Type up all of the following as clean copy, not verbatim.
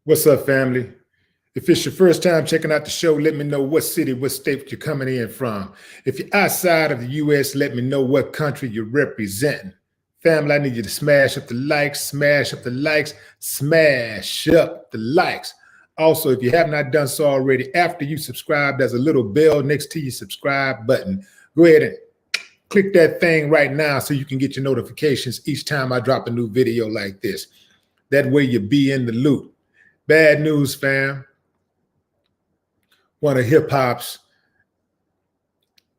What's up, family? If it's your first time checking out the show, let me know what city, what state you're coming in from. If you're outside of the US, let me know what country you're representing. Family, I need you to smash up the likes, smash up the likes, smash up the likes. Also, if you have not done so already, after you subscribe, there's a little bell next to your subscribe button. Go ahead and click that thing right now so you can get your notifications each time I drop a new video like this. That way you'll be in the loop. Bad news, fam. One of hip hop's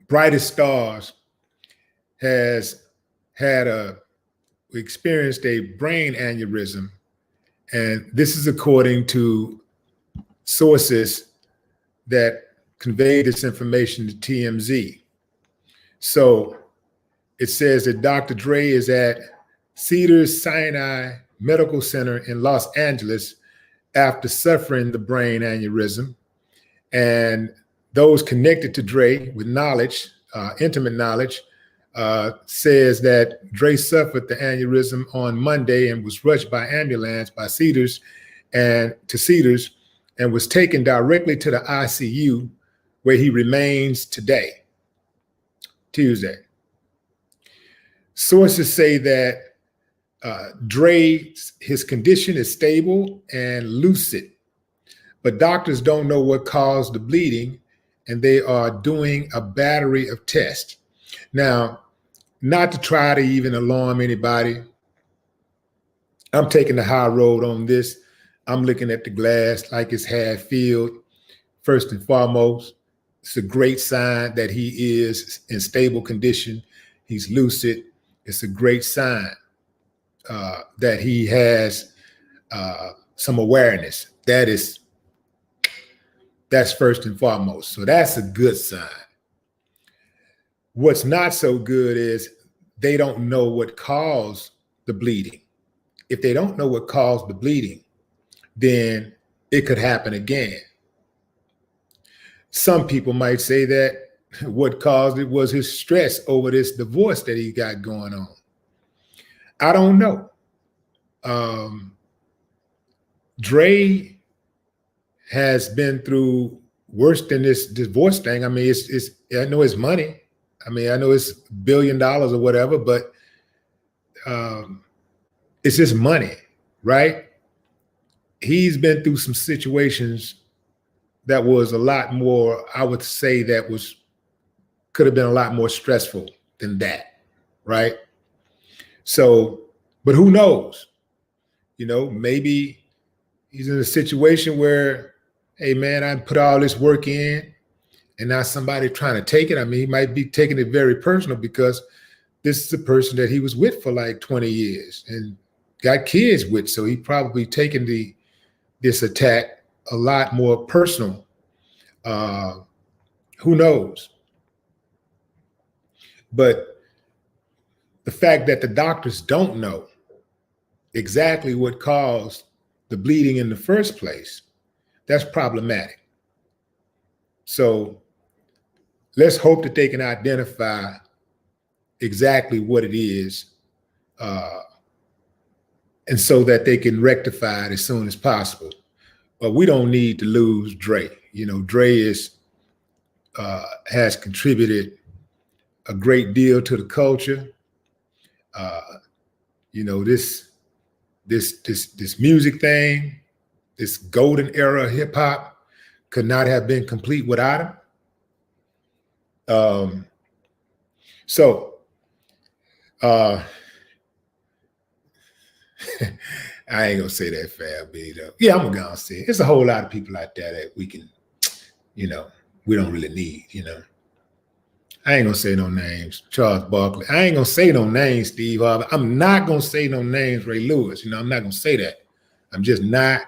brightest stars has experienced a brain aneurysm, and this is according to sources that conveyed this information to TMZ. So it says that Dr. Dre is at Cedars-Sinai Medical Center in Los Angeles after suffering the brain aneurysm. And those connected to Dre with knowledge, intimate knowledge, says that Dre suffered the aneurysm on Monday and was rushed by ambulance by Cedars and was taken directly to the ICU, where he remains today, Tuesday. Sources say that his condition is stable and lucid, but doctors don't know what caused the bleeding, and they are doing a battery of tests. Now, not to try to even alarm anybody, I'm taking the high road on this. I'm looking at the glass like it's half filled. First and foremost, it's a great sign that he is in stable condition. He's lucid. It's a great sign that he has some awareness. That's first and foremost. So that's a good sign. What's not so good is they don't know what caused the bleeding. If they don't know what caused the bleeding, then it could happen again. Some people might say that what caused it was his stress over this divorce that he got going on. I don't know. Dre has been through worse than this divorce thing. I mean, I know it's money. I mean, I know it's $1 billion or whatever, but it's just money, right? He's been through some situations that was a lot more, I would say could have been a lot more stressful than that, right? So, but who knows? You know, maybe he's in a situation where, hey man, I put all this work in and now somebody trying to take it. I mean, he might be taking it very personal because this is a person that he was with for like 20 years and got kids with. So he probably taken this attack a lot more personal. Who knows? But the fact that the doctors don't know exactly what caused the bleeding in the first place, that's problematic. So let's hope that they can identify exactly what it is, and so that they can rectify it as soon as possible. But we don't need to lose Dre. You know, Dre has contributed a great deal to the culture. You know, this music thing, this golden era of hip hop could not have been complete without him. I ain't gonna say that, Fab B, though. Yeah, I'm gonna say it. There's a whole lot of people out there that we can, you know, we don't really need, you know. I ain't gonna say no names. Charles Barkley. I ain't gonna say no names, Steve Harvey. I'm not gonna say no names, Ray Lewis. You know, I'm not gonna say that. I'm just not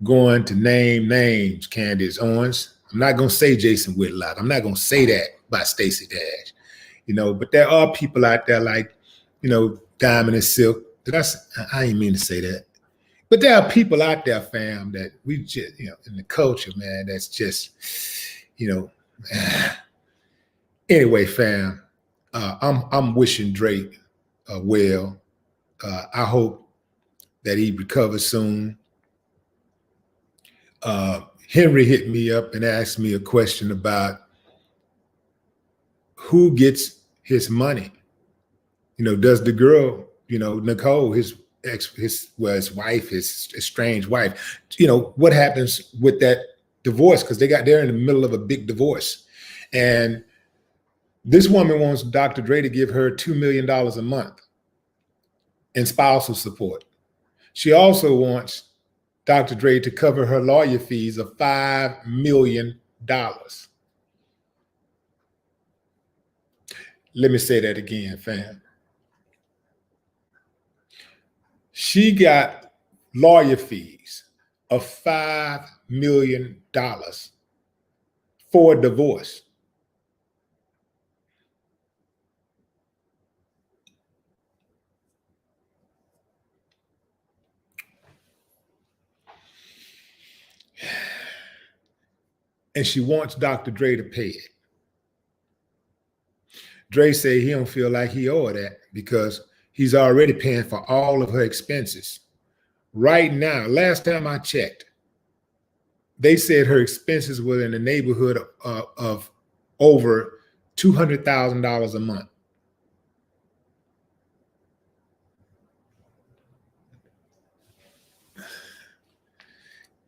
going to name names, Candace Owens. I'm not gonna say Jason Whitlock. I'm not gonna say that by Stacey Dash. You know, but there are people out there like, you know, Diamond and Silk. I ain't mean to say that. But there are people out there, fam, that we just, you know, in the culture, man, that's just, you know, anyway, fam, I'm wishing Drake well. I hope that he recovers soon. Henry hit me up and asked me a question about who gets his money. Does the girl, Nicole, his wife, his estranged wife, what happens with that divorce? Because they're in the middle of a big divorce. And this woman wants Dr. Dre to give her $2 million a month in spousal support. She also wants Dr. Dre to cover her lawyer fees of $5 million. Let me say that again, fam. She got lawyer fees of $5 million for a divorce. And she wants Dr. Dre to pay it. Dre said he don't feel like he owe that because he's already paying for all of her expenses. Right now, last time I checked, they said her expenses were in the neighborhood of over $200,000 a month.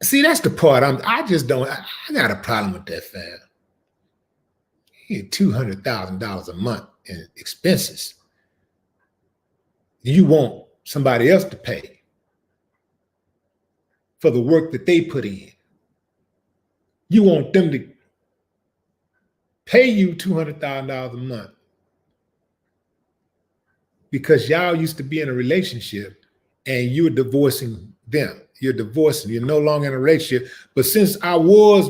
See, that's the part I got a problem with that, fam. You get $200,000 a month in expenses. You want somebody else to pay for the work that they put in. You want them to pay you $200,000 a month because y'all used to be in a relationship and you're divorcing them. You're divorcing. You're no longer in a relationship. But since I was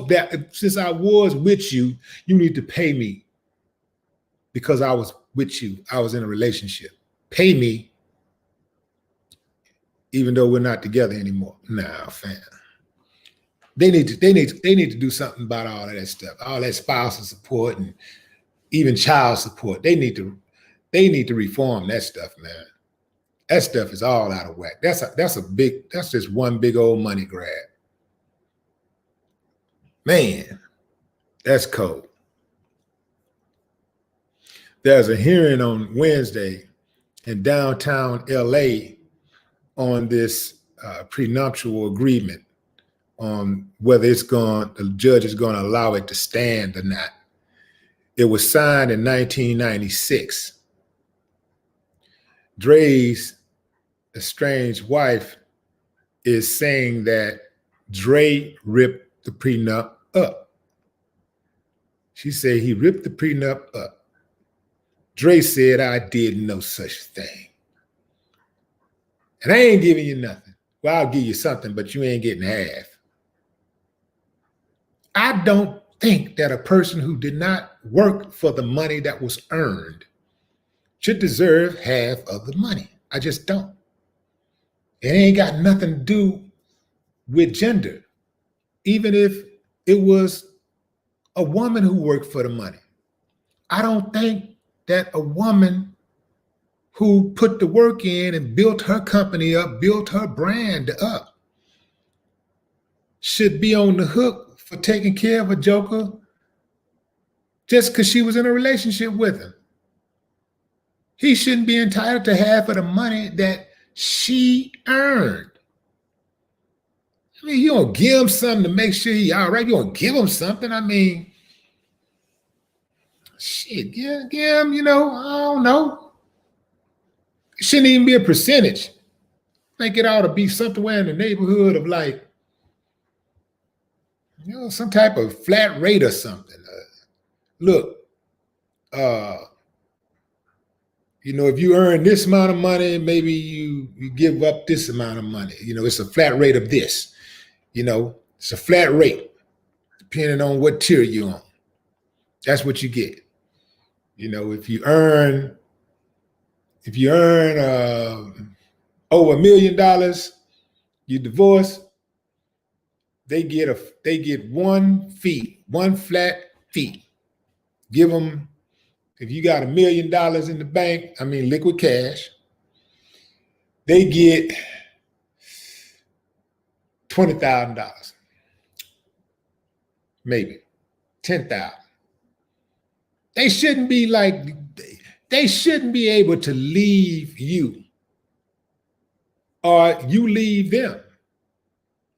with you, you need to pay me because I was with you. I was in a relationship. Pay me, even though we're not together anymore. Nah, fam. They need to do something about all of that stuff, all that spousal support and even child support. They need to reform that stuff, man. That stuff is all out of whack. That's just one big old money grab. Man, that's cold. There's a hearing on Wednesday in downtown LA on this prenuptial agreement on whether the judge is going to allow it to stand or not. It was signed in 1996. Dre's estranged wife is saying that Dre ripped the prenup up. She said he ripped the prenup up. Dre said, I did no such thing. And I ain't giving you nothing. Well, I'll give you something, but you ain't getting half. I don't think that a person who did not work for the money that was earned should deserve half of the money. I just don't. It ain't got nothing to do with gender. Even if it was a woman who worked for the money. I don't think that a woman who put the work in and built her company up, built her brand up, should be on the hook for taking care of a joker just because she was in a relationship with him. He shouldn't be entitled to half of the money that she earned. I mean, you don't give him something to make sure he's all right. You don't give him something. I mean, shit, give him, I don't know. It shouldn't even be a percentage. I think it ought to be somewhere in the neighborhood of like, some type of flat rate or something. Look, if you earn this amount of money, maybe you give up this amount of money. It's a flat rate of this. It's a flat rate depending on what tier you're on. That's what you get. If you earn over $1 million, you divorce. They get one flat fee. Give them, if you got $1 million in the bank, liquid cash, they get $20,000. maybe 10,000. They shouldn't be like, they shouldn't be able to leave you or you leave them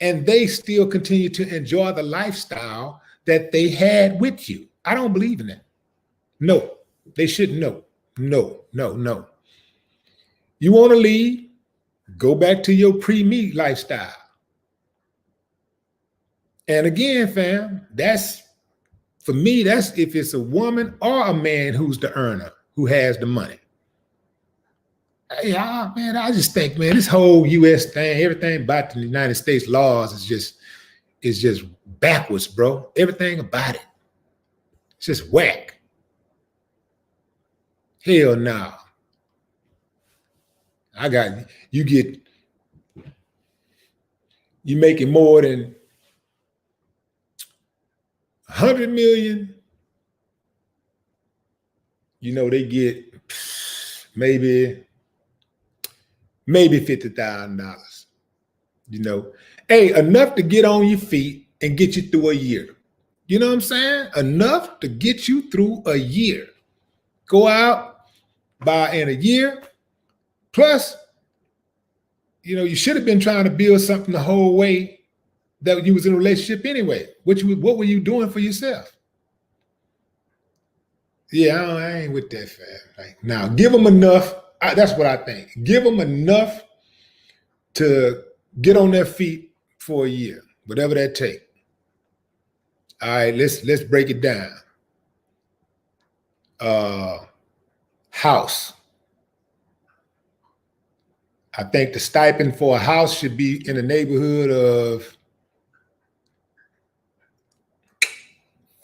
and they still continue to enjoy the lifestyle that they had with you. I don't believe in that. No, they shouldn't. No. You want to leave? Go back to your pre-me lifestyle. And again, fam, that's, for me, that's if it's a woman or a man who's the earner, who has the money. Hey, man, I just think, man, this whole U.S. thing, everything about the United States laws is just backwards, bro. Everything about it. It's just whack. Hell no. You making more than 100 million, you know, they get maybe $50,000, you know. Hey, enough to get on your feet and get you through a year. You know what I'm saying? Enough to get you through a year. Go out, buy in a year. Plus, you know, you should have been trying to build something the whole way that you was in a relationship anyway. What were you doing for yourself? Yeah, I ain't with that, fam. Like, now, give them enough. That's what I think. Give them enough to get on their feet for a year, whatever that takes. All right, let's break it down. House. I think the stipend for a house should be in the neighborhood of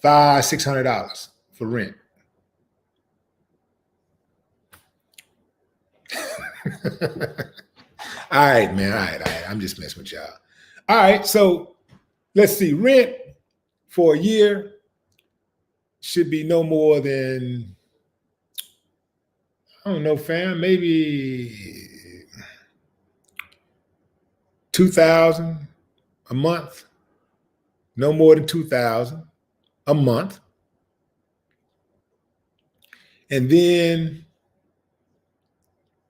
$500-$600 for rent. All right, man. All right. I'm just messing with y'all. All right. So let's see. Rent for a year should be no more than, I don't know, fam, maybe $2,000 a month. No more than $2,000 a month. And then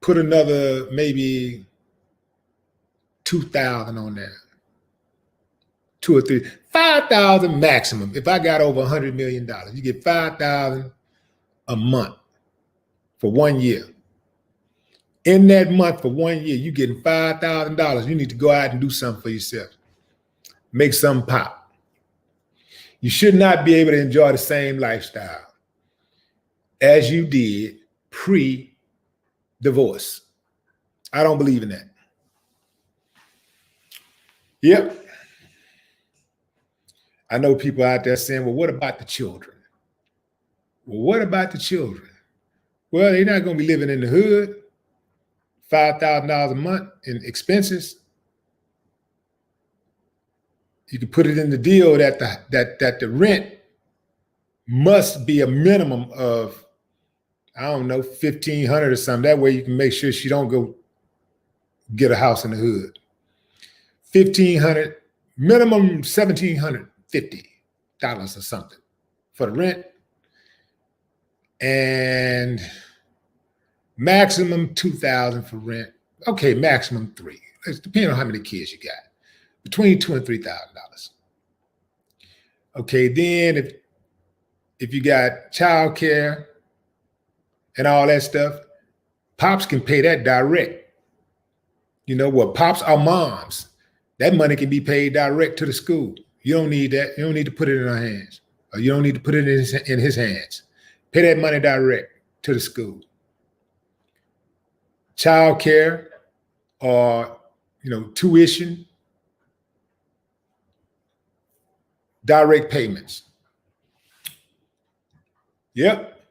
put another maybe 2,000 on there. 2 or 3, 5,000 maximum. If I got over $100 million, you get 5,000 a month for 1 year. In that month for 1 year, you getting $5,000. You need to go out and do something for yourself. Make something pop. You should not be able to enjoy the same lifestyle as you did pre-divorce. I don't believe in that. Yep. I know people out there saying, well, what about the children? Well, what about the children? Well, they're not going to be living in the hood. $5,000 a month in expenses. You can put it in the deal that the rent must be a minimum of, I don't know, $1,500 or something. That way you can make sure she don't go get a house in the hood. $1,500, minimum $1,750 or something for the rent, and maximum $2,000 for rent. Okay, maximum $3,000. It's depending on how many kids you got. Between $2,000 and $3,000. Okay, then if you got childcare and all that stuff, pops can pay that direct. You know what? Pops are moms. That money can be paid direct to the school. You don't need that. You don't need to put it in our hands. Or you don't need to put it in his hands. Pay that money direct to the school. Childcare or, you know, tuition, direct payments. Yep.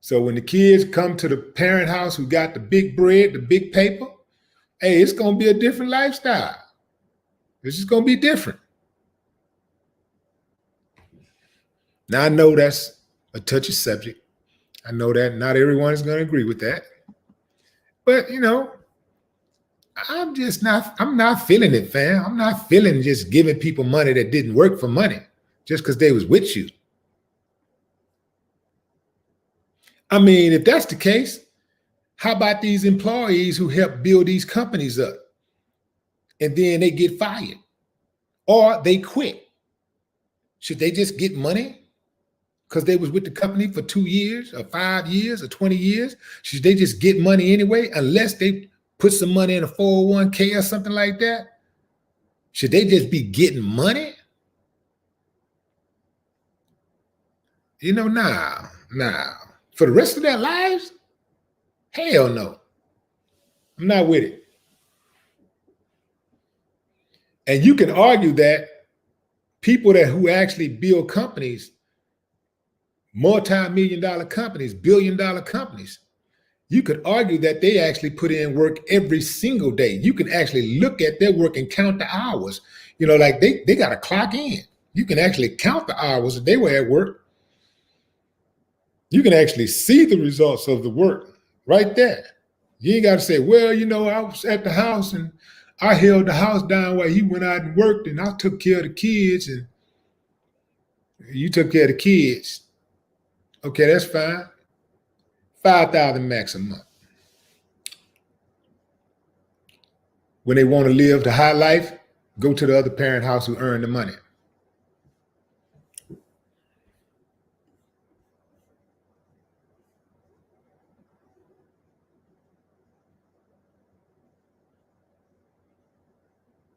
So when the kids come to the parent house who got the big bread, the big paper, hey, it's going to be a different lifestyle. This is going to be different. Now, I know that's a touchy subject. I know that not everyone is going to agree with that. But, you know, I'm not feeling it, fam. I'm not feeling just giving people money that didn't work for money. just because they was with you. I mean, if that's the case, how about these employees who help build these companies up and then they get fired or they quit? Should they just get money because they was with the company for 2 years or 5 years or 20 years? Should they just get money anyway, unless they put some money in a 401k or something like that? Should they just be getting money? You know, nah. For the rest of their lives? Hell no. I'm not with it. And you can argue that people who actually build companies, multi-million-dollar companies, billion-dollar companies, you could argue that they actually put in work every single day. You can actually look at their work and count the hours. You know, like they got to clock in. You can actually count the hours that they were at work. You can actually see the results of the work right there. You ain't got to say, well, you know, I was at the house and I held the house down while he went out and worked and I took care of the kids and you took care of the kids. Okay, that's fine. $5,000 max a month. When they want to live the high life, go to the other parent house who earned the money.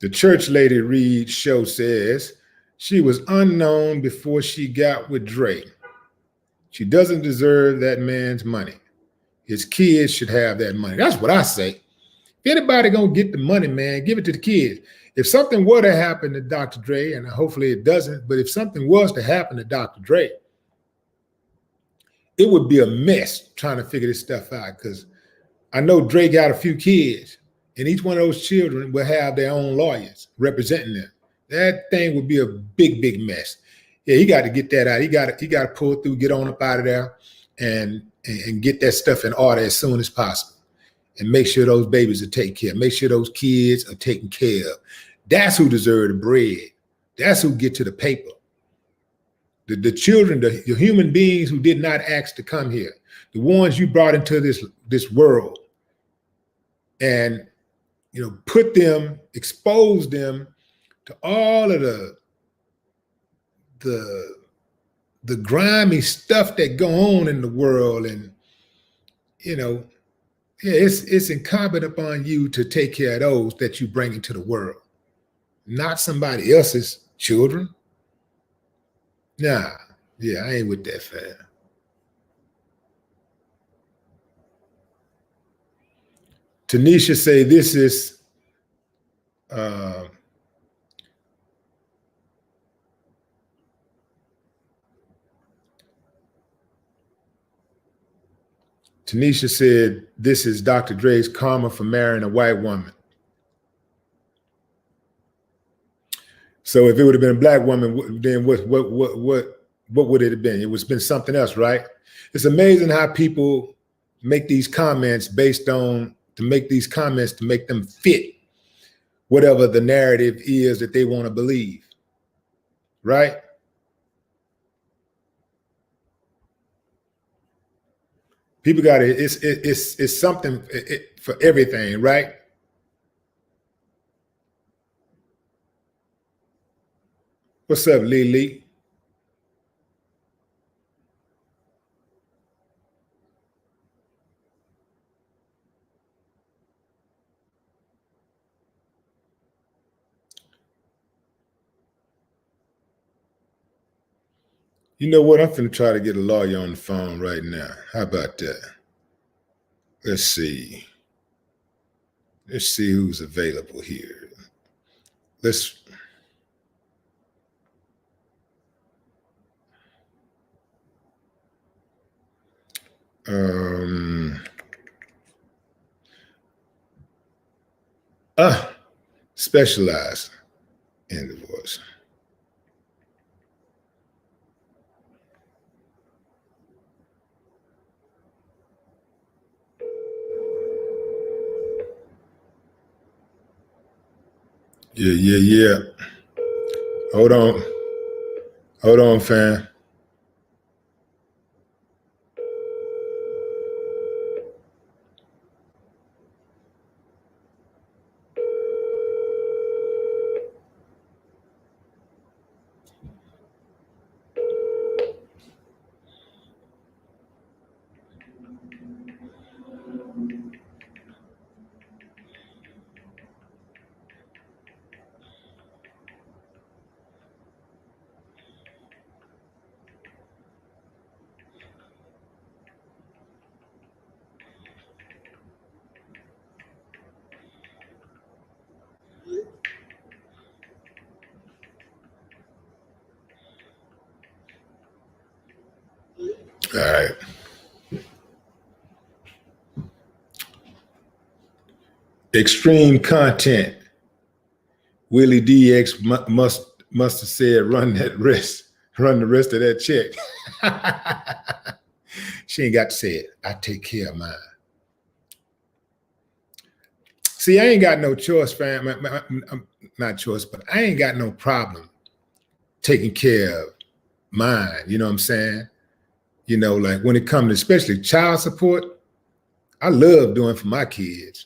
The church lady Reed show says she was unknown before she got with Dre. She doesn't deserve that man's money. His kids should have that money. That's what I say. If anybody gonna get the money, man, give it to the kids. If something were to happen to Dr. Dre, and hopefully it doesn't, but if something was to happen to Dr. Dre, it would be a mess trying to figure this stuff out, because I know Dre got a few kids, and each one of those children will have their own lawyers representing them. That thing would be a big, big mess. Yeah, he got to get that out. He got to pull through, get on up out of there, and get that stuff in order as soon as possible, and make sure those babies are taken care of. Make sure those kids are taken care of. That's who deserve the bread. That's who get to the paper. The children, the human beings who did not ask to come here, the ones you brought into this world, and put them, expose them to all of the grimy stuff that go on in the world, and it's incumbent upon you to take care of those that you bring into the world, not somebody else's children. Nah, yeah, I ain't with that fad. Tanisha say this is Tanisha said this is Dr. Dre's karma for marrying a white woman. So if it would have been a black woman, then what would it have been? It would have been something else, right? It's amazing how people make these comments to make them fit whatever the narrative is that they want to believe, right? People got it. It's something for everything, right? What's up, Lily? You know what? I'm finna try to get a lawyer on the phone right now. How about that? Let's see. Let's see who's available here. Specialized in divorce. Yeah. Hold on. Hold on, fam. All right. Extreme content. Willie DX must have said, run the rest of that check. She ain't got to say it. I take care of mine. See, I ain't got no choice, fam. Not choice, but I ain't got no problem taking care of mine. You know what I'm saying? You know, like when it comes to especially child support, I love doing for my kids.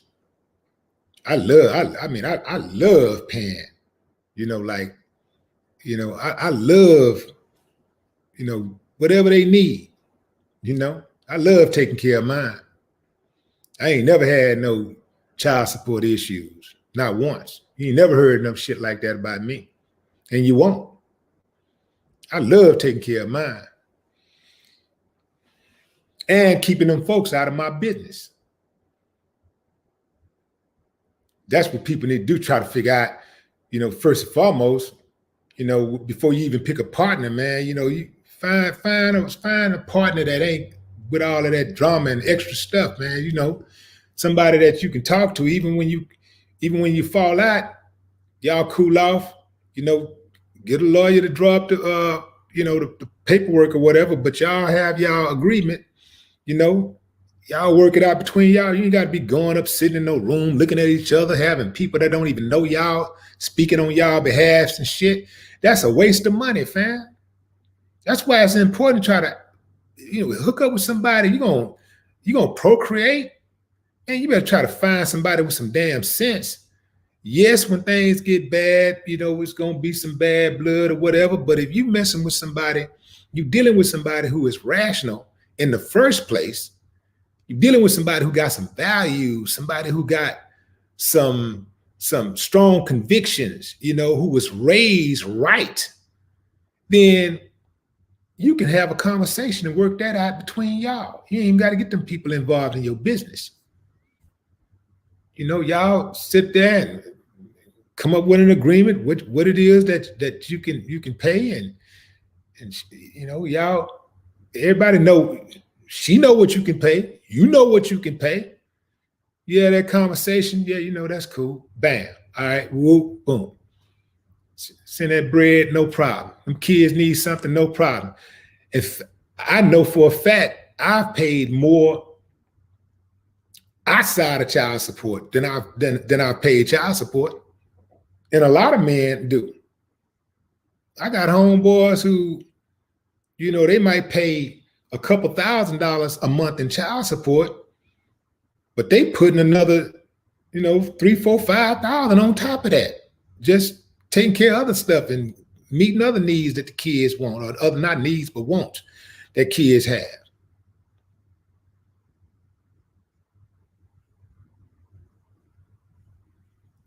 I love paying, you know, like, you know, I love, you know, whatever they need, you know, I love taking care of mine. I ain't never had no child support issues, not once. You ain't never heard enough shit like that about me, and you won't. I love taking care of mine and keeping them folks out of my business. That's what people need to do, try to figure out, you know, first and foremost, you know, before you even pick a partner, man, you know, you find a partner that ain't with all of that drama and extra stuff, man. You know, somebody that you can talk to, even when you fall out, y'all cool off, you know, get a lawyer to draw up the you know, the paperwork or whatever, but y'all have y'all agreement, you know, y'all work it out between y'all. You ain't got to be going up, sitting in no room, looking at each other, having people that don't even know y'all speaking on y'all behalves and shit. That's a waste of money, fam. That's why it's important to try to, you know, hook up with somebody. You're gonna procreate, and you better try to find somebody with some damn sense. Yes, when things get bad, you know, it's gonna be some bad blood or whatever. But if you messing with somebody, you dealing with somebody who is rational in the first place. You're dealing with somebody who got some values, somebody who got some strong convictions, you know, who was raised right, then you can have a conversation and work that out between y'all. You ain't even got to get them people involved in your business. You know, y'all sit there and come up with an agreement, what it is that you can pay, and you know, y'all, everybody know, she know what you can pay, you know what you can pay. Yeah, that conversation, yeah, you know, that's cool. Bam. All right, whoop, boom. Send that bread, no problem. Them kids need something, no problem. If I know for a fact I've paid more outside of child support than I've paid child support. And a lot of men do. I got homeboys who, you know, they might pay a couple $1,000s a month in child support, but they putting another, you know, 3, 4, 5,000 on top of that, just taking care of other stuff and meeting other needs that the kids want, or other, not needs, but wants that kids have.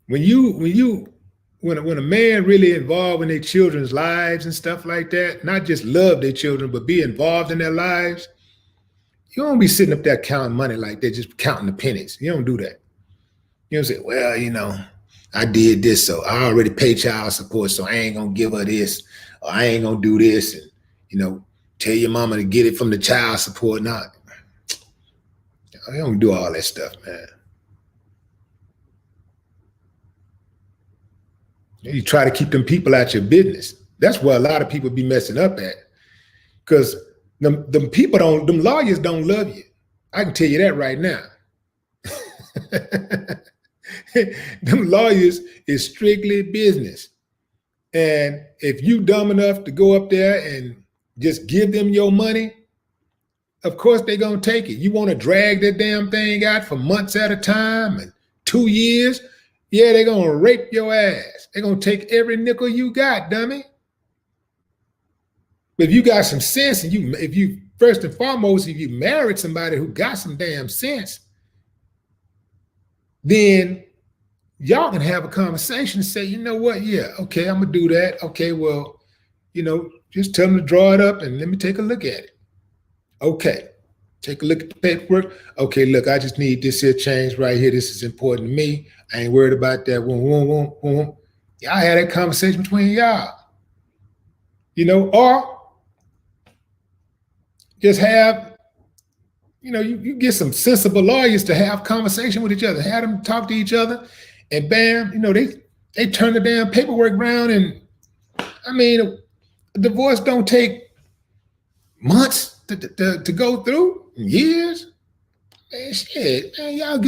When a man really involved in their children's lives and stuff like that, not just love their children, but be involved in their lives, you don't be sitting up there counting money like that, just counting the pennies. You don't do that. You don't say, well, you know, I did this, so I already paid child support, so I ain't gonna give her this, or I ain't gonna do this, and, you know, tell your mama to get it from the child support. Not, I don't do all that stuff, man. You try to keep them people out your business. That's where a lot of people be messing up at, because them lawyers don't love you. I can tell you that right now. Them lawyers is strictly business. And if you dumb enough to go up there and just give them your money, of course they're going to take it. You want to drag that damn thing out for months at a time and 2 years, yeah, they're going to rape your ass. They're going to take every nickel you got, dummy. But if you got some sense, and if you first and foremost, if you married somebody who got some damn sense, then y'all can have a conversation and say, you know what? Yeah, okay, I'm gonna do that. Okay, well, just tell them to draw it up and let me take a look at it. Okay, take a look at the paperwork. Okay, look, I just need this here change right here. This is important to me. I ain't worried about that. Y'all had that conversation between y'all. Or just have, you get some sensible lawyers to have conversation with each other, have them talk to each other, and bam, they turn the damn paperwork around. And I mean, a divorce don't take months to go through, years. Man, shit, man, y'all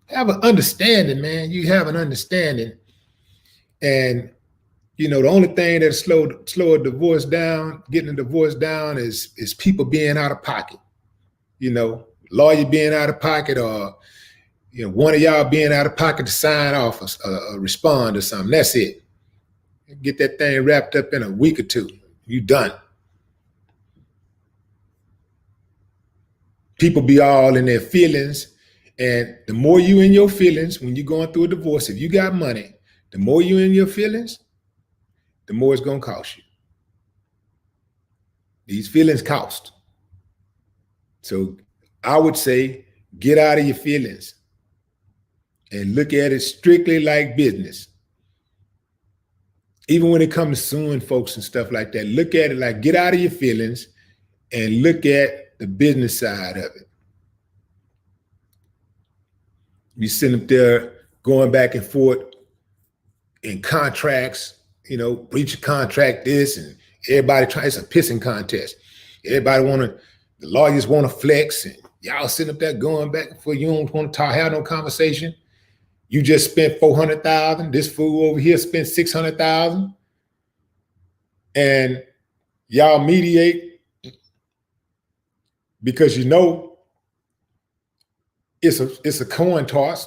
have an understanding, man. You have an understanding. And the only thing that slow a divorce down, getting a divorce down, is people being out of pocket. Lawyer being out of pocket, or one of y'all being out of pocket to sign off or respond or something. That's it. Get that thing wrapped up in a week or two. You done. People be all in their feelings, and the more you in your feelings when you're going through a divorce, if you got money, the more you in your feelings, the more it's going to cost you. These feelings cost. So I would say get out of your feelings and look at it strictly like business. Even when it comes to suing folks and stuff like that, look at it like, get out of your feelings and look at the business side of it. You sit up there going back and forth in contracts, breach of contract this, and everybody it's a pissing contest. Everybody the lawyers want to flex, and y'all sitting up there going back and forth. You don't want to have no conversation. You just spent $400,000. This fool over here spent $600,000, and y'all mediate because it's a coin toss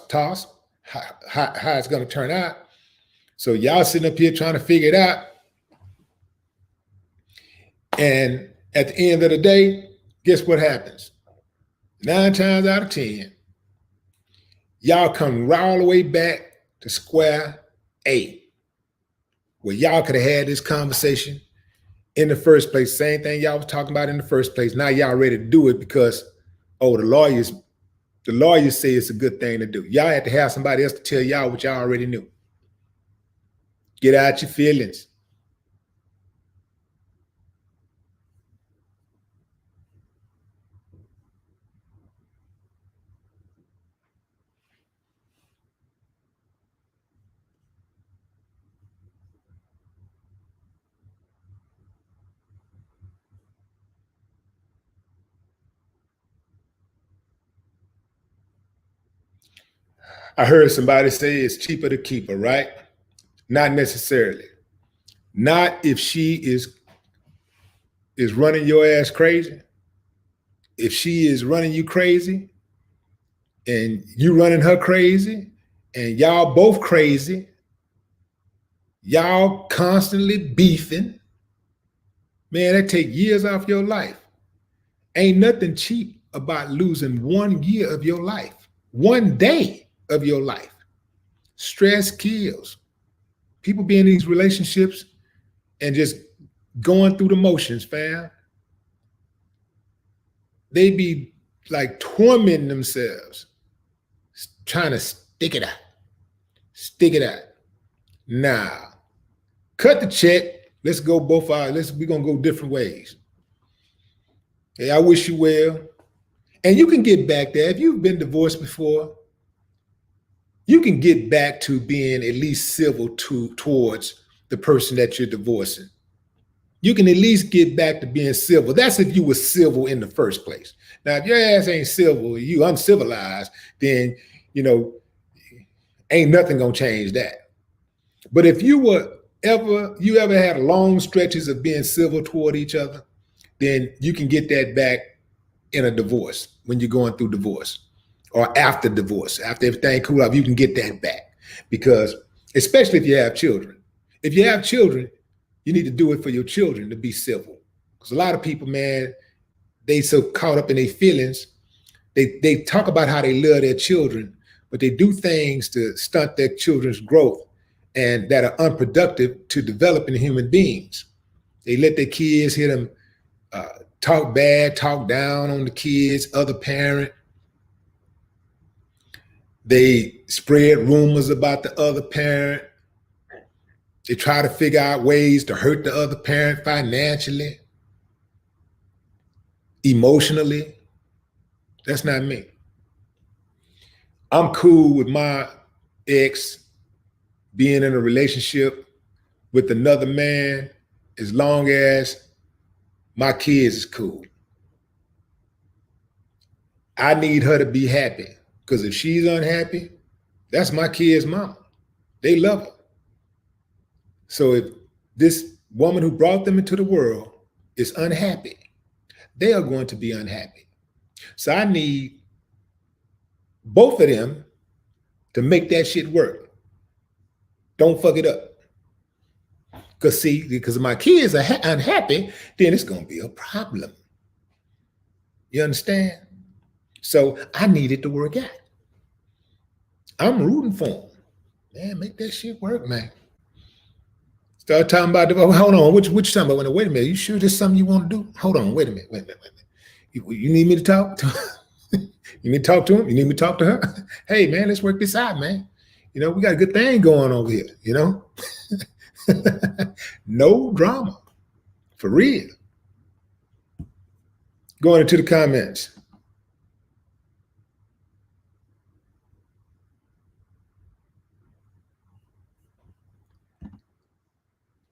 how it's going to turn out. So y'all sitting up here trying to figure it out. And at the end of the day, guess what happens? 9 times out of 10, y'all come all the way back to square A, where y'all could have had this conversation in the first place. Same thing y'all was talking about in the first place. Now y'all ready to do it because, the lawyers say it's a good thing to do. Y'all had to have somebody else to tell y'all what y'all already knew. Get out your feelings. I heard somebody say it's cheaper to keep her, right? Not necessarily. Not if she is running your ass crazy. If she is running you crazy and you running her crazy and y'all both crazy, y'all constantly beefing, man, that take years off your life. Ain't nothing cheap about losing 1 year of your life, 1 day of your life. Stress kills. People be in these relationships and just going through the motions, fam. They be like tormenting themselves, trying to stick it out. Stick it out. Now, cut the check. Let's go both out. We're going to go different ways. Hey, I wish you well. And you can get back there. If you've been divorced before, you can get back to being at least civil towards the person that you're divorcing. You can at least get back to being civil. That's if you were civil in the first place. Now, if your ass ain't civil, you uncivilized, then, ain't nothing gonna change that. But if you were you ever had long stretches of being civil toward each other, then you can get that back in a divorce when you're going through divorce or after divorce. After everything cool off, you can get that back. Because especially if you have children. If you have children, you need to do it for your children to be civil. Because a lot of people, man, they so caught up in their feelings. They talk about how they love their children, but they do things to stunt their children's growth and that are unproductive to developing human beings. They let their kids hear them talk bad, talk down on the kids, other parent. They spread rumors about the other parent. They try to figure out ways to hurt the other parent financially, emotionally. That's not me. I'm cool with my ex being in a relationship with another man as long as my kids is cool. I need her to be happy because if she's unhappy, that's my kid's mama. They love her. So if this woman who brought them into the world is unhappy, they are going to be unhappy. So I need both of them to make that shit work. Don't fuck it up. Because see, because if my kids are unhappy, then it's going to be a problem. You understand? So I need it to work out. I'm rooting for them. Man, make that shit work, man. Start talking about, hold on, what you talking about? Wait a minute, you sure this is something you want to do? Hold on, wait a minute. You need me to talk to you need to talk to him? You need me to talk to her? Hey, man, let's work this out, man. You know, we got a good thing going over here, you know? No drama, for real. Going into the comments.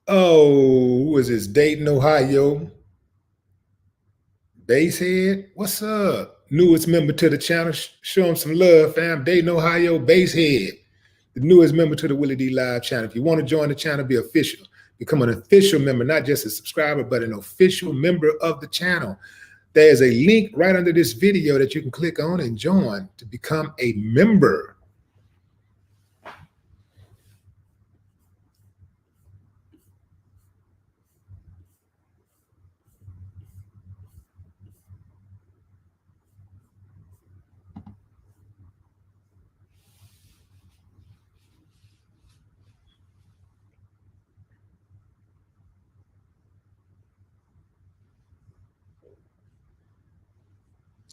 Oh, who is this? Dayton, Ohio. Basehead, what's up? Newest member to the channel. Show him some love, fam. Dayton, Ohio, Basehead. The newest member to the WillieDLive channel. If you want to join the channel, be official. Become an official member, not just a subscriber, but an official member of the channel. There's a link right under this video that you can click on and join to become a member.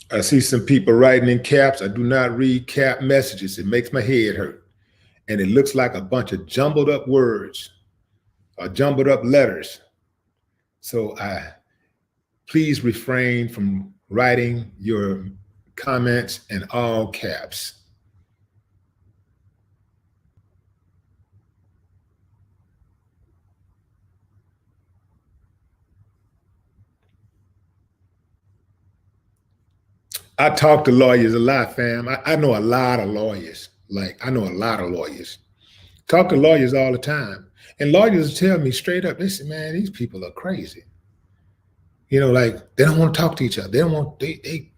I see some people writing in caps. I do not read cap messages. It makes my head hurt. And it looks like a bunch of jumbled up words or jumbled up letters. So please refrain from writing your comments in all caps. I talk to lawyers a lot, fam. I know a lot of lawyers. I know a lot of lawyers. Talk to lawyers all the time. And lawyers tell me straight up, listen, man, these people are crazy. You know, like they don't want to talk to each other. They don't want, they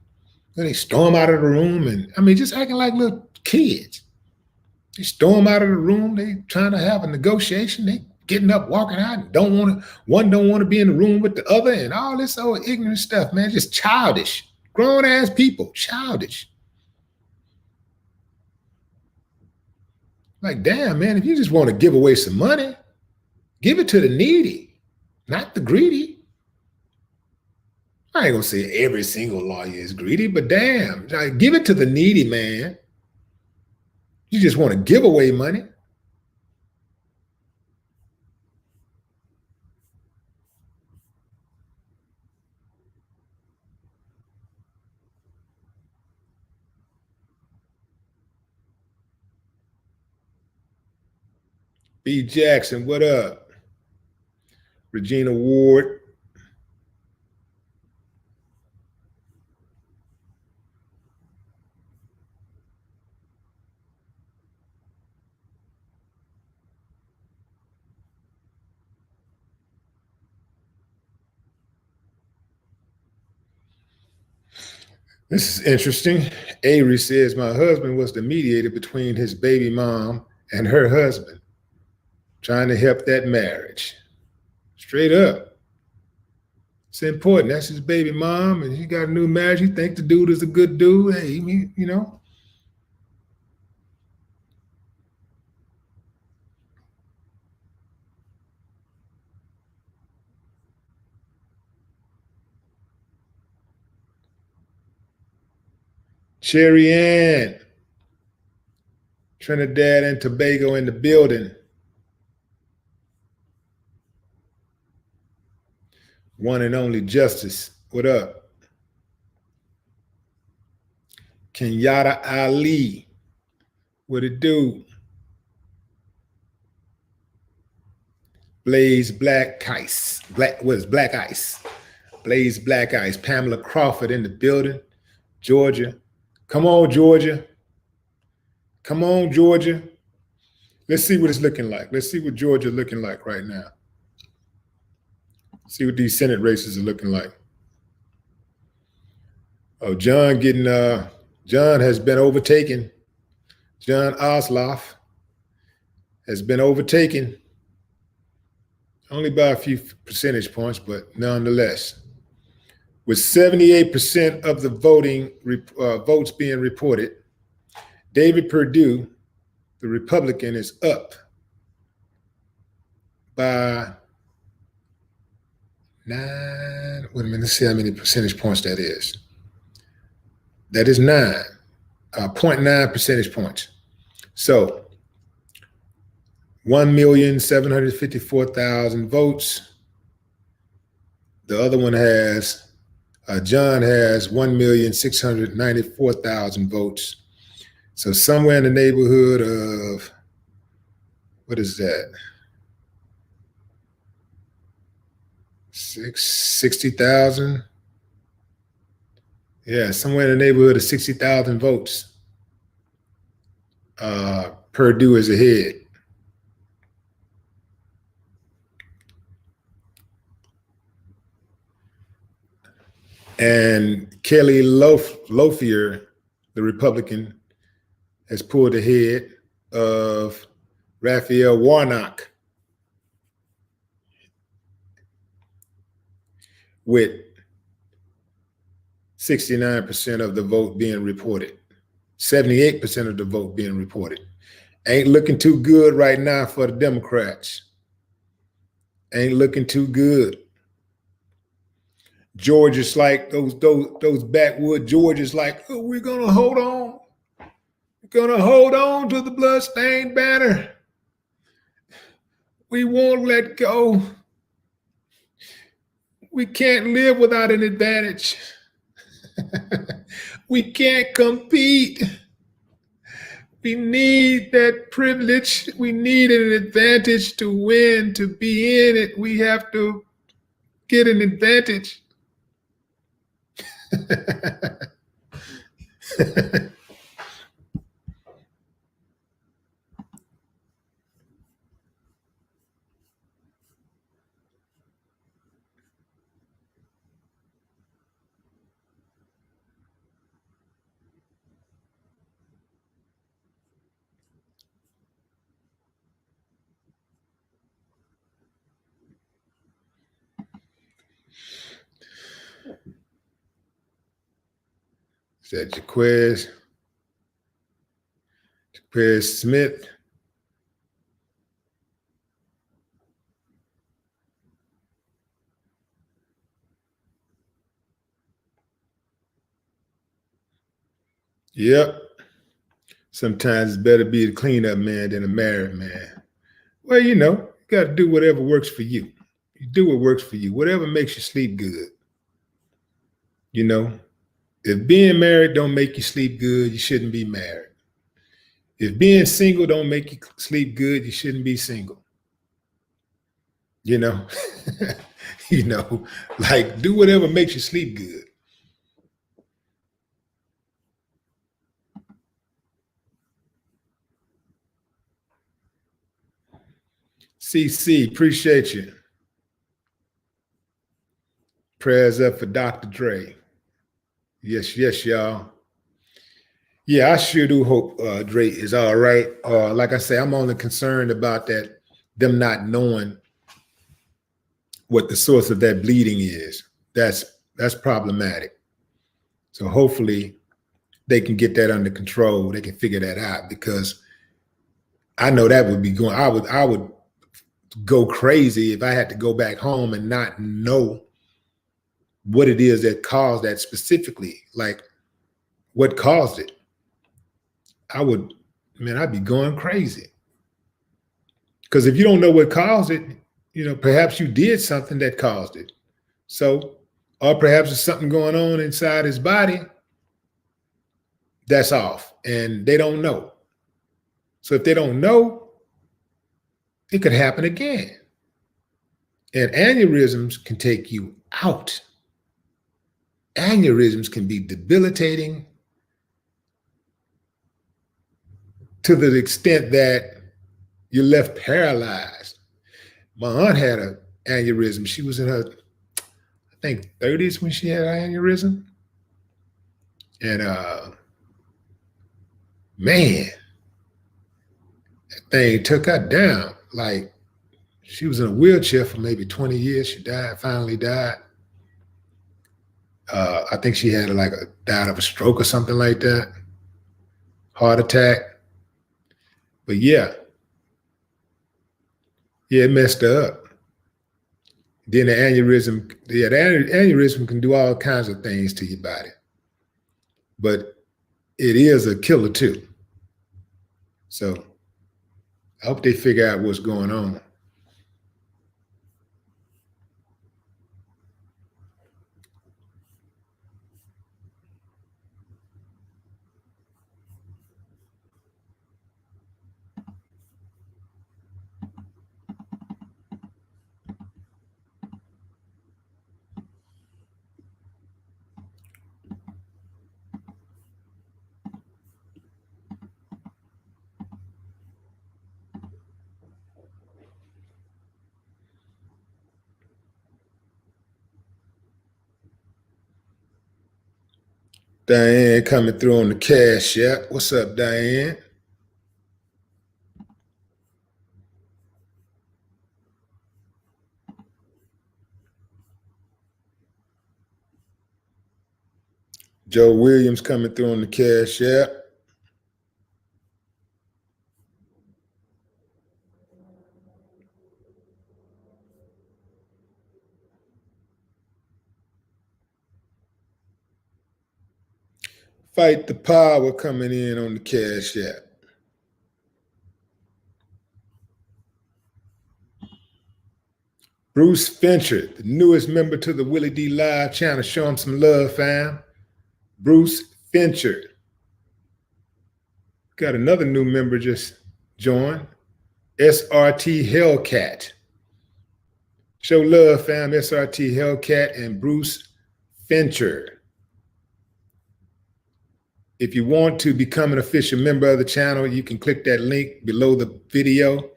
storm out of the room and, I mean, just acting like little kids. They storm out of the room. They trying to have a negotiation. They getting up, walking out, and one don't want to be in the room with the other and all this old ignorant stuff, man, just childish. Grown ass people, childish. Like, damn, man, if you just want to give away some money, give it to the needy, not the greedy. I ain't gonna say every single lawyer is greedy, but damn, like, give it to the needy, man. You just want to give away money. B. Jackson, what up? Regina Ward. This is interesting. Avery says, my husband was the mediator between his baby mom and her husband, trying to help that marriage. Straight up. It's important. That's his baby mom, and he got a new marriage. You think the dude is a good dude. Hey, you know. Cherry Ann, Trinidad and Tobago in the building. One and only Justice. What up? Kenyatta Ali. What it do? Blaze Black Ice. What is Black Ice? Blaze Black Ice. Pamela Crawford in the building. Georgia. Come on, Georgia. Come on, Georgia. Let's see what it's looking like. Let's see what Georgia looking like right now. See what these Senate races are looking like. Oh, John has been overtaken. John Osloff has been overtaken. Only by a few percentage points, but nonetheless. With 78% of the votes being reported, David Perdue, the Republican, is up by 9. Wait a minute, let's see how many percentage points that is. That is 0.9 percentage points. So 1,754,000 votes. The other one has, John has 1,694,000 votes. So somewhere in the neighborhood of, what is that? 60,000? Yeah, somewhere in the neighborhood of 60,000 votes. Perdue is ahead. And Kelly Loeffler, the Republican, has pulled ahead of Raphael Warnock with 69% of the vote being reported, 78% of the vote being reported. Ain't looking too good right now for the Democrats. Ain't looking too good. Georgia's like those backwood Georgia's like, oh, we're gonna hold on. We're gonna hold on to the bloodstained banner. We won't let go. We can't live without an advantage. We can't compete. We need that privilege. We need an advantage to win, to be in it. We have to get an advantage. Is that Jaquez Smith? Yep. Sometimes it's better be a cleanup man than a married man. Well, you got to do whatever works for you. You do what works for you, whatever makes you sleep good. If being married don't make you sleep good, you shouldn't be married. If being single don't make you sleep good, you shouldn't be single. Like do whatever makes you sleep good. CC, appreciate you. Prayers up for Dr. Dre. Yes, yes, y'all. Yeah, I sure do hope Dre is all right. Like I say, I'm only concerned about that, them not knowing what the source of that bleeding is. That's problematic. So hopefully they can get that under control. They can figure that out, because I know that would be going. I would go crazy if I had to go back home and not know what it is that caused that specifically. Like, what caused it? I'd be going crazy. Because if you don't know what caused it, perhaps you did something that caused it. So, or perhaps there's something going on inside his body that's off and they don't know. So if they don't know, it could happen again. And aneurysms can take you out. Aneurysms can be debilitating to the extent that you're left paralyzed. My aunt had an aneurysm. She was in her, I think, 30s when she had an aneurysm. And man, that thing took her down. Like, she was in a wheelchair for maybe 20 years. She finally died. I think she had died of a stroke or something like that. Heart attack. But yeah, it messed her up. Then the aneurysm can do all kinds of things to your body. But it is a killer too. So I hope they figure out what's going on. Diane coming through on the Cash App. What's up, Diane? Joe Williams coming through on the Cash App. Fight the Power coming in on the Cash App. Bruce Fincher, the newest member to the WillieDLive channel. Show him some love, fam. Bruce Fincher. Got another new member just joined. SRT Hellcat. Show love, fam. SRT Hellcat and Bruce Fincher. If you want to become an official member of the channel, you can click that link below the video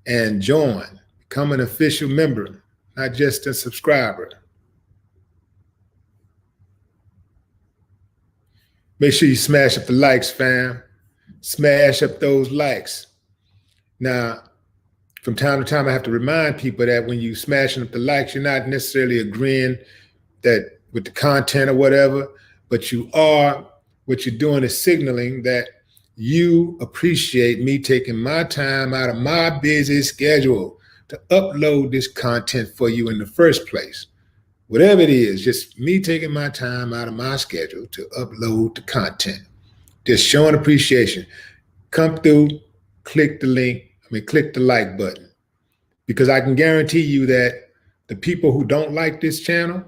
and join. Become an official member, not just a subscriber. Make sure you smash up the likes, fam. Smash up those likes. Now, from time to time, I have to remind people that when you smashing up the likes, you're not necessarily agreeing that with the content or whatever, but what you're doing is signaling that you appreciate me taking my time out of my busy schedule to upload this content for you in the first place. Whatever it is, just me taking my time out of my schedule to upload the content. Just showing appreciation. Come through, click the link, click the like button. Because I can guarantee you that the people who don't like this channel,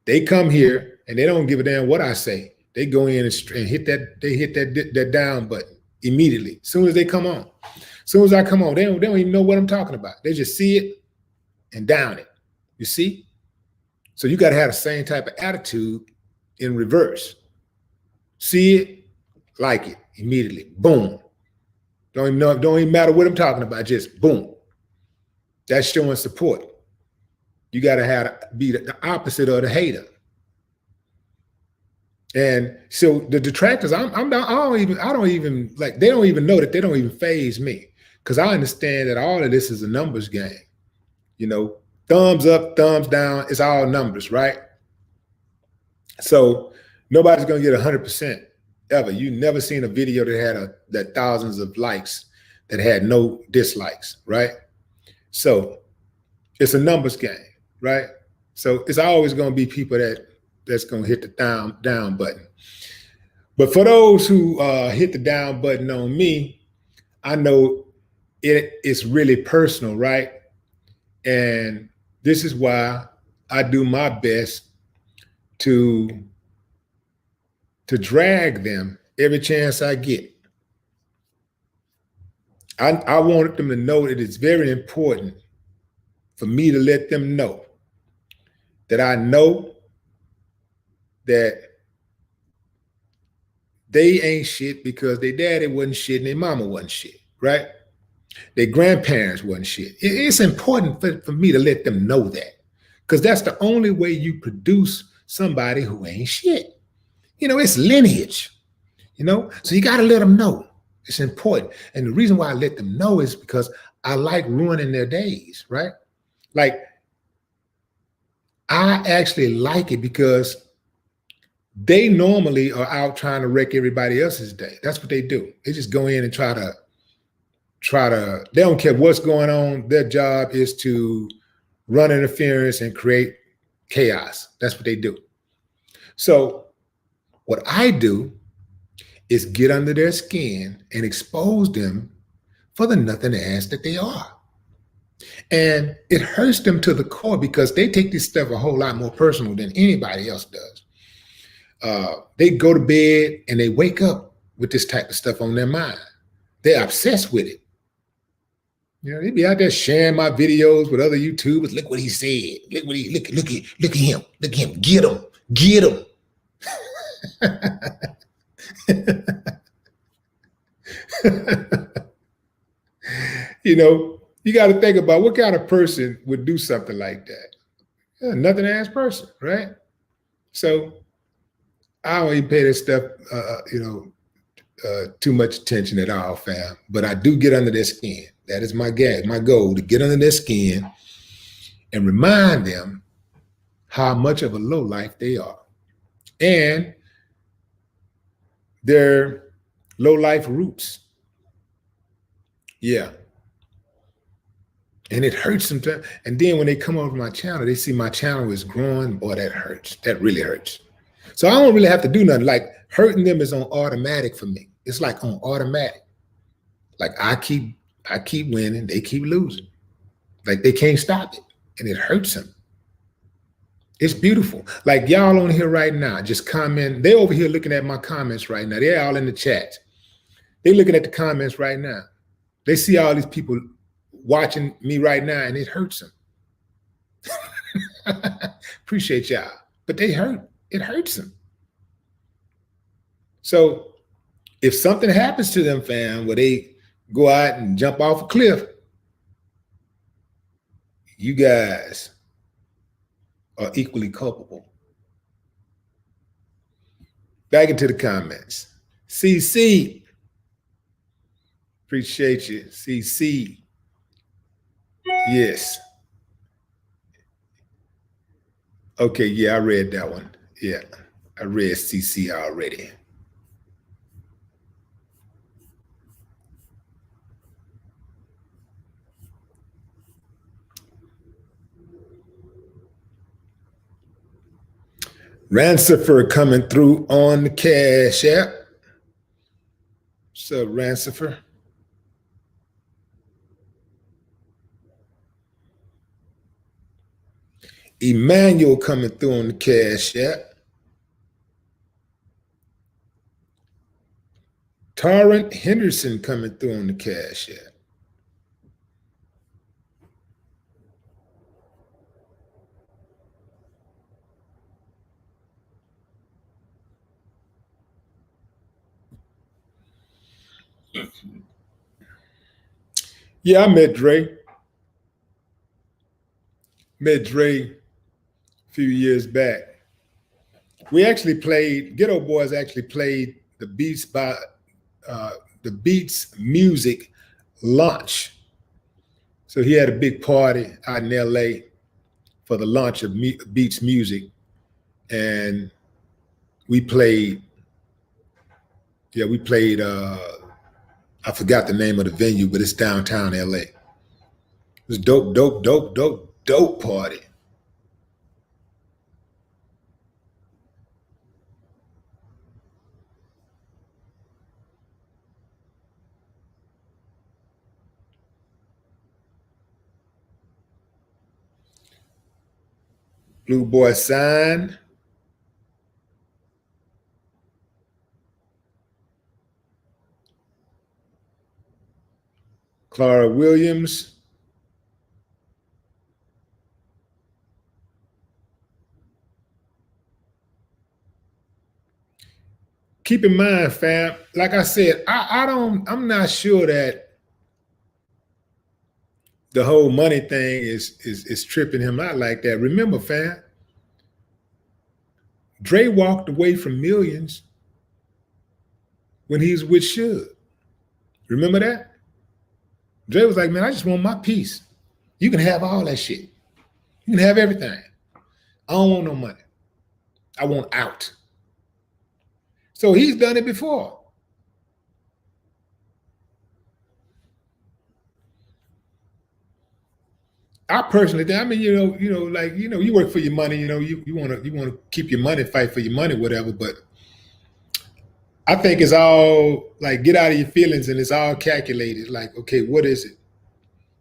they come here and they don't give a damn what I say. They go in and hit that down button immediately. As soon as they come on. As soon as I come on, they don't even know what I'm talking about. They just see it and down it. You see? So you got to have the same type of attitude in reverse. See it, like it immediately. Boom. Don't even matter what I'm talking about. Just boom. That's showing support. You got to be the opposite of the hater. And so the detractors, I don't even like, they don't even know that they don't even phase me, because I understand that all of this is a numbers game. You know, thumbs up, thumbs down, it's all numbers, right? So nobody's gonna get 100% ever. You never seen a video that had that thousands of likes that had no dislikes, right? So it's a numbers game, right? So it's always gonna be people that's gonna hit the down button. But for those who hit the down button on me, I know it's really personal, right? And this is why I do my best to drag them every chance I get. I want them to know that it's very important for me to let them know that I know that they ain't shit because their daddy wasn't shit and their mama wasn't shit, right? Their grandparents wasn't shit. It's important for me to let them know that, because that's the only way you produce somebody who ain't shit. You know, it's lineage, you know? So you got to let them know. It's important. And the reason why I let them know is because I like ruining their days, right? Like, I actually like it because they normally are out trying to wreck everybody else's day. That's what they do. They just go in and try to, they don't care what's going on. Their job is to run interference and create chaos. That's what they do. So what I do is get under their skin and expose them for the nothing ass that they are. And it hurts them to the core because they take this stuff a whole lot more personal than anybody else does. They go to bed and they wake up with this type of stuff on their mind. They're obsessed with it. You know, they be out there sharing my videos with other YouTubers. Look what he said. Look what look at him. Look at him. Get him. Get him. You know, you got to think about what kind of person would do something like that. Nothing ass person, right? So I don't even pay this stuff, too much attention at all, fam. But I do get under their skin. That is my goal, to get under their skin and remind them how much of a low life they are and their low life roots. Yeah. And it hurts sometimes. And then when they come over my channel, they see my channel is growing. Boy, that hurts. That really hurts. So I don't really have to do nothing. Like, hurting them is on automatic for me. It's like on automatic. Like, I keep winning, they keep losing. Like, they can't stop it. And it hurts them. It's beautiful. Like, y'all on here right now, just comment. They over here looking at my comments right now. They're all in the chat. They're looking at the comments right now. They see all these people watching me right now, and it hurts them. Appreciate y'all. But they hurt. It hurts them. So if something happens to them, fam, where they go out and jump off a cliff, you guys are equally culpable. Back into the comments. CC. Appreciate you. CC. Yes. Okay, yeah, I read that one. Yeah, I read CC already. Rancifer coming through on the Cash App. What's up, Rancifer? Emmanuel coming through on the Cash App. Torrent Henderson coming through on the Cash App. Yeah, I met Dre. Met Dre a few years back. We actually played, Ghetto Boys actually played the Beats music launch. So he had a big party out in LA for the launch of Beats music. And we played, I forgot the name of the venue, but it's downtown LA. It was dope party. Blue Boy Sign. Clara Williams. Keep in mind, fam, like I said, I'm not sure that the whole money thing is tripping him out like that. Remember, fam, Dre walked away from millions when he was with Suge. Remember that? Dre was like, man, I just want my piece. You can have all that shit. You can have everything. I don't want no money. I want out. So he's done it before. I personally think, I mean, you work for your money, you want to keep your money, fight for your money, whatever. But I think it's all like get out of your feelings and it's all calculated. Like, okay, what is it?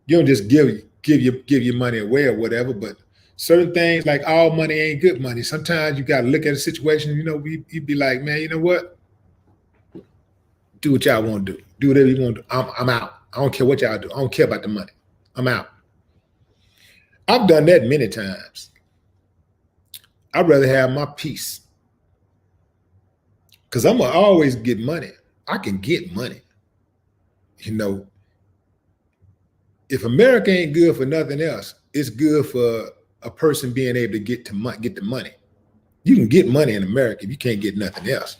You don't just give your money away or whatever. But certain things, like all money ain't good money. Sometimes you got to look at a situation. You'd be like, man, you know what? Do what y'all want to do. Do whatever you want to do. I'm out. I don't care what y'all do. I don't care about the money. I'm out. I've done that many times. I'd rather have my peace. Because I'm going to always get money. I can get money. If America ain't good for nothing else, it's good for a person being able to get the money. You can get money in America if you can't get nothing else.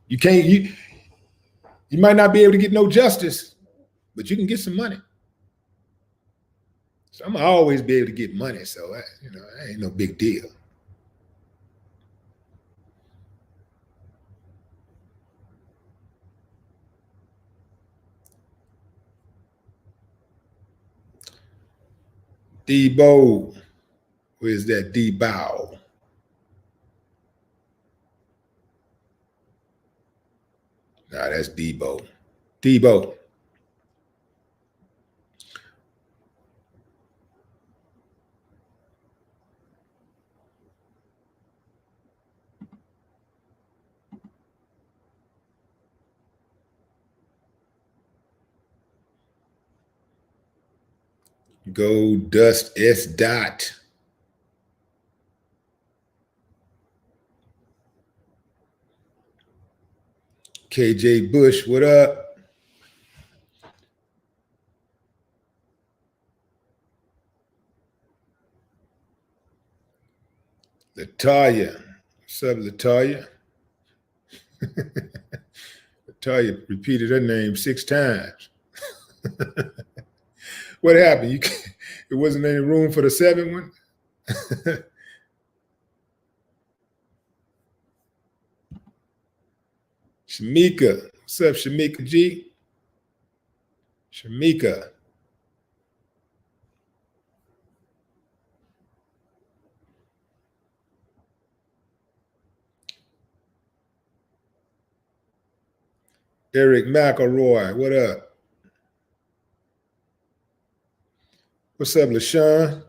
You can't, you might not be able to get no justice, but you can get some money. So I'm gonna always be able to get money. So that ain't no big deal. Debo, where's that Debow? Nah, that's Debo. Debo. Gold Dust S. Dot. KJ Bush, what up? Latoya. What's up, Latoya? Latoya repeated her name 6 times. What happened? It wasn't any room for the 7th one? Shamika. What's up, Shamika G? Shamika. Eric McElroy, what up? What's up, LaShawn?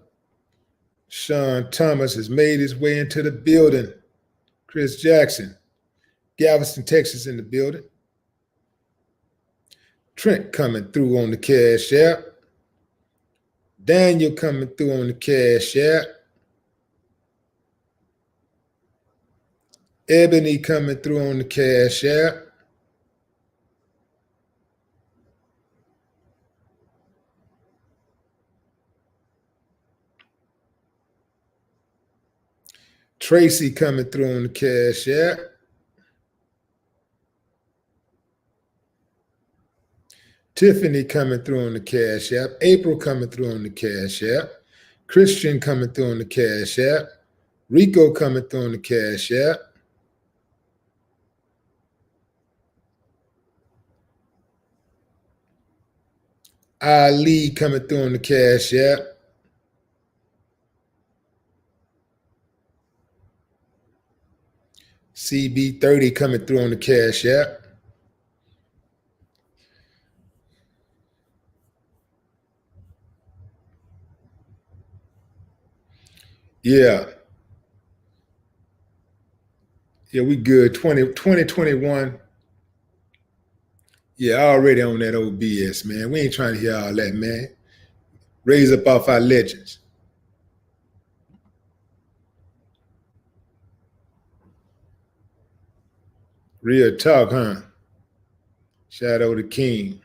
Sean Thomas has made his way into the building. Chris Jackson, Galveston, Texas in the building. Trent coming through on the Cash App. Daniel coming through on the Cash App. Ebony coming through on the Cash App. Tracy coming through on the Cash App. Tiffany coming through on the Cash App. April coming through on the Cash App. Christian coming through on the Cash App. Rico coming through on the Cash App. Ali coming through on the Cash App. CB30 coming through on the Cash App. Yeah. Yeah, we good. 2021. Yeah, already on that old BS, man. We ain't trying to hear all that, man. Raise up off our legends. Real talk, huh? Shadow the King.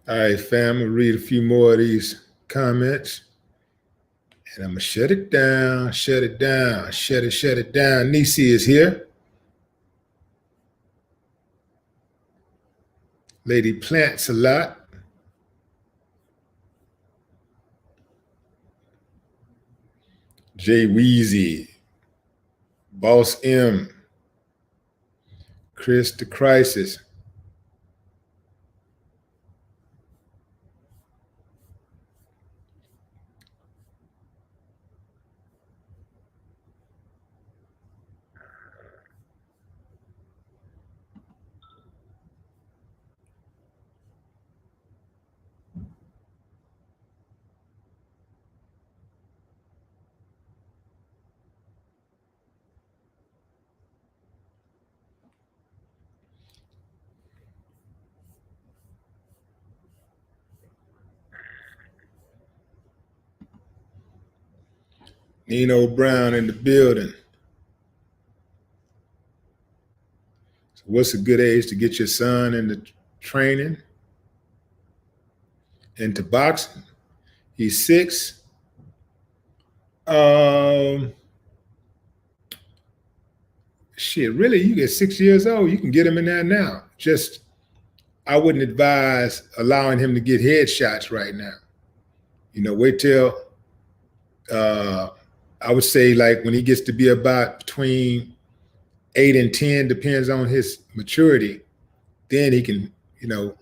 All right, fam, I'm gonna read a few more of these comments. And I'm gonna shut it down, shut it down, shut it down. Nisi is here. Lady Plants a lot. Jay Weezy. Boss M. Chris the Crisis. Nino Brown in the building. So what's a good age to get your son into training, into boxing? He's 6. Shit, really, you get 6 years old, you can get him in there now. Just, I wouldn't advise allowing him to get headshots right now. You know, wait till, I would say like when he gets to be about between 8 and 10, depends on his maturity, then he can, you know,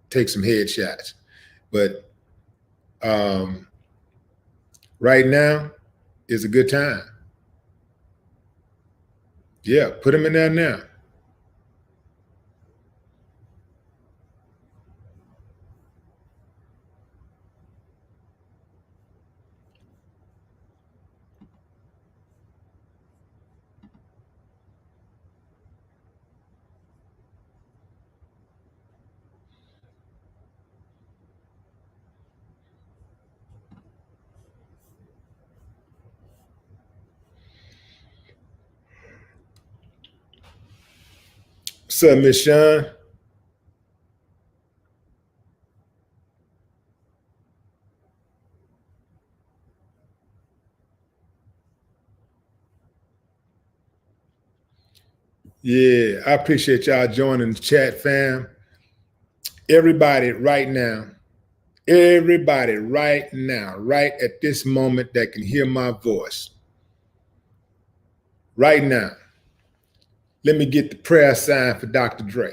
take some headshots. But right now is a good time. Yeah, put him in there now. What's up, Miss Sean? Yeah, I appreciate y'all joining the chat, fam. Everybody right now, right at this moment that can hear my voice, right now, let me get the prayer sign for Dr. Dre.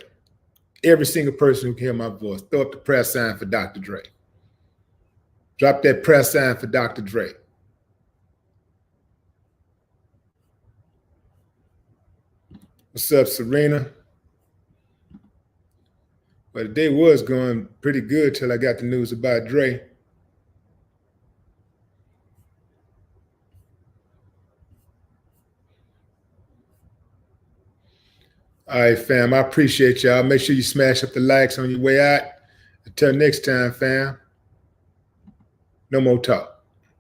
Every single person who can hear my voice, throw up the prayer sign for Dr. Dre. Drop that prayer sign for Dr. Dre. What's up, Serena? Well, the day was going pretty good till I got the news about Dre. All right, fam. I appreciate y'all. Make sure you smash up the likes on your way out. Until next time, fam. No more talk.